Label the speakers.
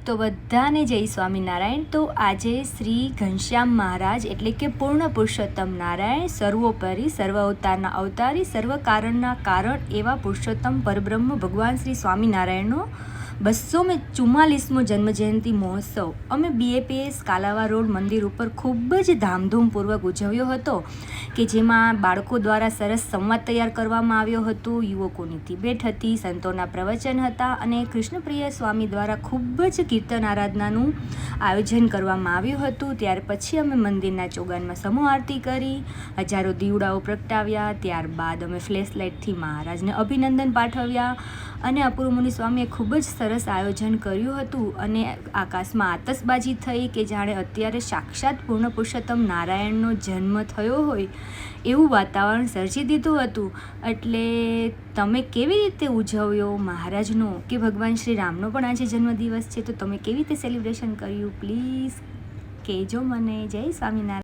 Speaker 1: તો બધાને જય સ્વામિનારાયણ। તો આજે શ્રી ઘનશ્યામ મહારાજ એટલે કે પૂર્ણ પુરુષોત્તમ નારાયણ, સર્વોપરી, સર્વ અવતારના અવતારી, સર્વ કારણના કારણ એવા પુરુષોત્તમ પરબ્રહ્મ ભગવાન શ્રી સ્વામિનારાયણનો 244મો જન્મજયંતિ મહોત્સવ અમે BAPS કાલાવા રોડ મંદિર ઉપર ખૂબ જ ધામધૂમપૂર્વક ઉજવ્યો હતો, કે જેમાં બાળકો દ્વારા સરસ સંવાદ તૈયાર કરવામાં આવ્યો હતો, યુવકોની ડિબેટ હતી, સંતોના પ્રવચન હતા અને કૃષ્ણપ્રિય સ્વામી દ્વારા ખૂબ જ કીર્તન આરાધનાનું આયોજન કરવામાં આવ્યું હતું। ત્યાર પછી અમે મંદિરના ચોગાનમાં સમૂહ આરતી કરી, હજારો દીવડાઓ પ્રગટાવ્યા। ત્યારબાદ અમે ફ્લેશ લાઇટથી મહારાજને અભિનંદન પાઠવ્યા અને અપૂર્વ મુનિ સ્વામીએ ખૂબ જ સરસ આયોજન કર્યું હતું અને આકાશમાં આતશબાજી થઈ કે જાણે અત્યારે સાક્ષાત પૂર્ણ પુરુષોત્તમ નારાયણનો જન્મ થયો હોય એવું વાતાવરણ સર્જી દીધું હતું। એટલે તમે કેવી રીતે ઉજવ્યો મહારાજનો કે ભગવાન શ્રી રામનો પણ આજે જન્મદિવસ છે, તો તમે કેવી રીતે સેલિબ્રેશન કર્યું પ્લીઝ કહેજો મને। જય સ્વામિનારાયણ।